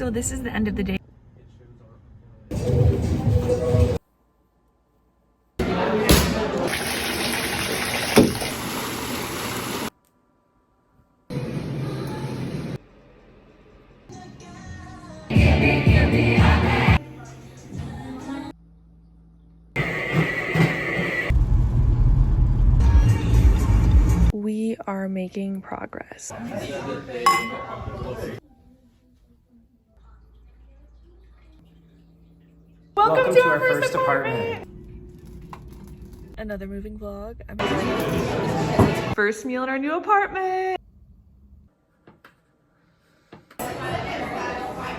So this is the end of the day. We are making progress. Welcome to our first apartment. Another moving vlog. First meal in our new apartment.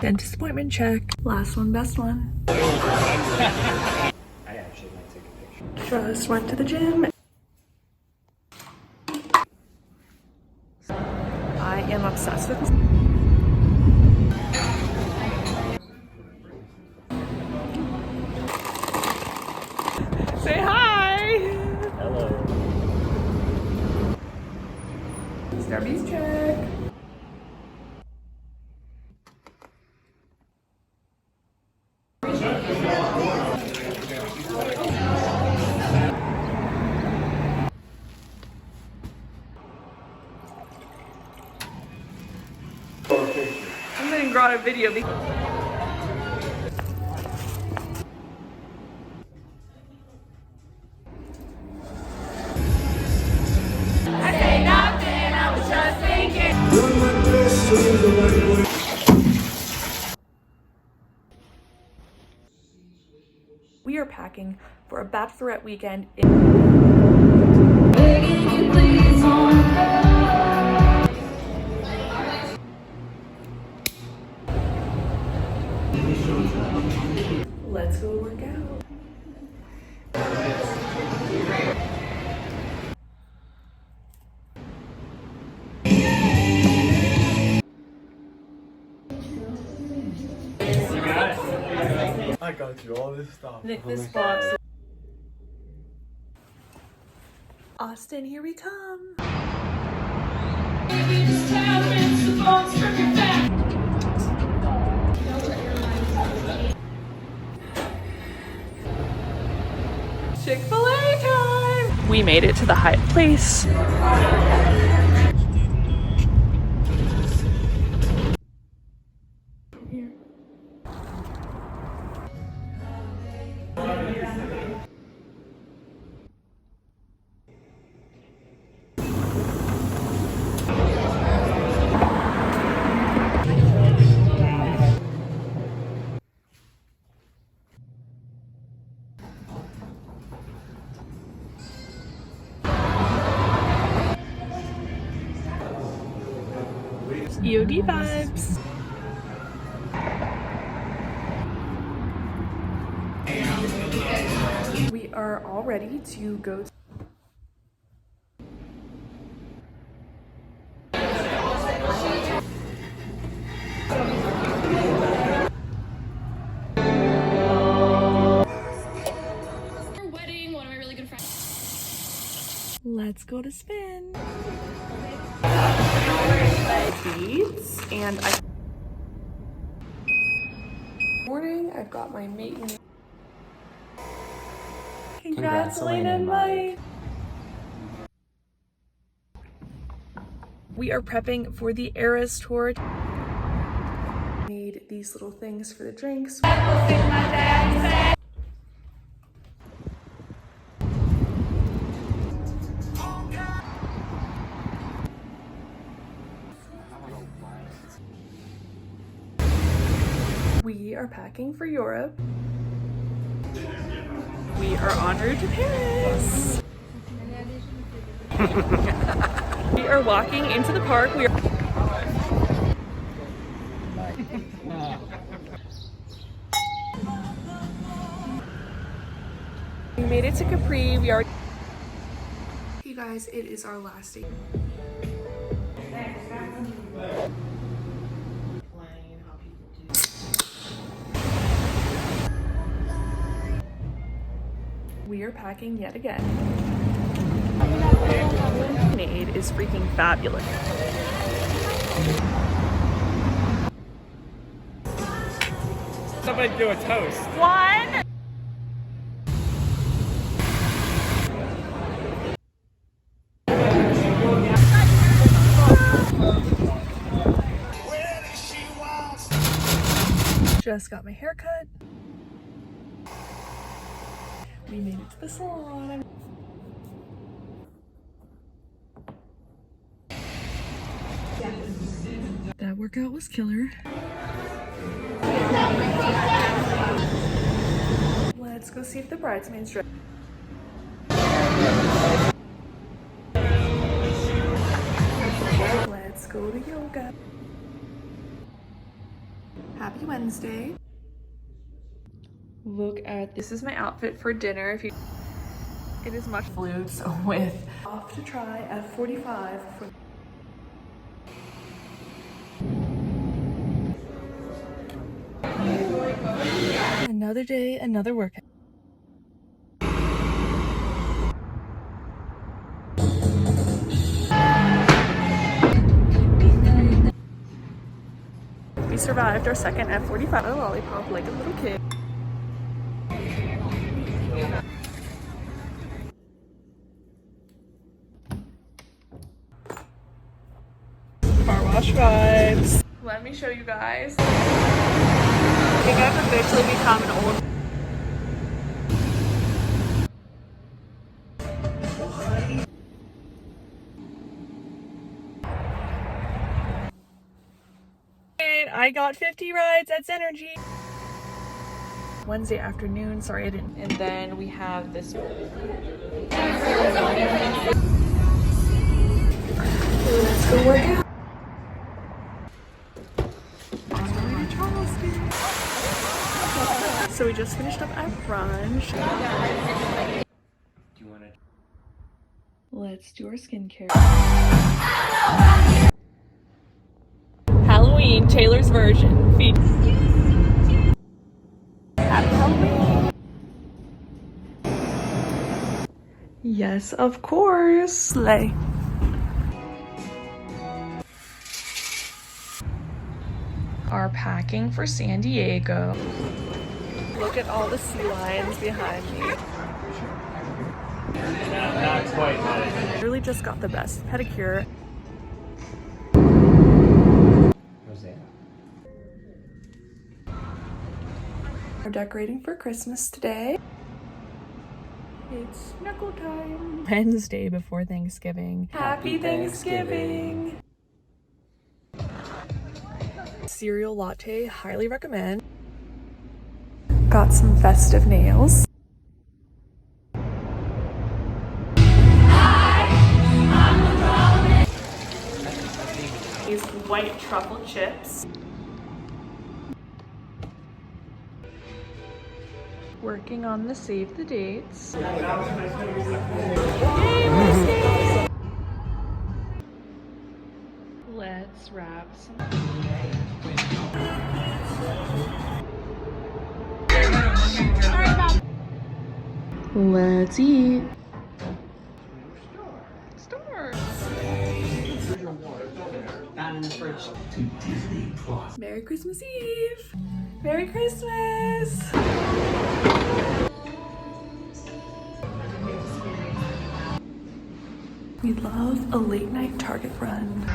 Dentist appointment check. Last one, best one. I actually might take a picture. Just went to the gym. I am obsessed with this. Say hi! Hello. Starbucks check. I'm getting brought a video. We are packing for a bachelorette weekend Let's go work out. I got you all this stuff. Nick, this box. Austin, here we come. Chick-fil-A time! We made it to the Hyatt Place. EOD vibes. We are all ready to go. Wedding, one of my really good friends. Let's go to spin. Beads and morning. I've got my mate. Congrats, Elena and Mike. We are prepping for the Eras tour. Made these little things for the drinks. We are packing for Europe. We are en route to Paris. We are walking into the park. We made it to Capri. Hey guys, it is our last day. We are packing yet again. Lemonade is freaking fabulous. Somebody do a toast. 1. Just got my hair cut. We made it to the salon. That workout was killer. Let's go see if the bridesmaids dress. Let's go to yoga. Happy Wednesday. Look at this. Is my outfit for dinner. If you, it is much flutes with off to try F45 for. Another day, another workout. We survived our second F45 a lollipop like a little kid. Car wash vibes. Let me show you guys. I think I've officially become an old. I got 50 rides at Zenergy. Wednesday afternoon, sorry I didn't. And then we have this. Let's go work out. So we just finished up at brunch. Do you want to? Let's do our skincare. Halloween, Taylor's version. Feet. Happy Halloween. Yes, of course. Slay. Are packing for San Diego. Look at all the sea lions behind me. Not quite. Literally just got the best pedicure. Rosanna. We're decorating for Christmas today. It's snuggle time. Wednesday before Thanksgiving. Happy Thanksgiving. Cereal latte, highly recommend. Got some festive nails. These white truffle chips. Working on the save the dates. Yay, Wednesday! Let's wrap some. Let's eat. Stars. Merry Christmas Eve. Merry Christmas. We love a late night Target run.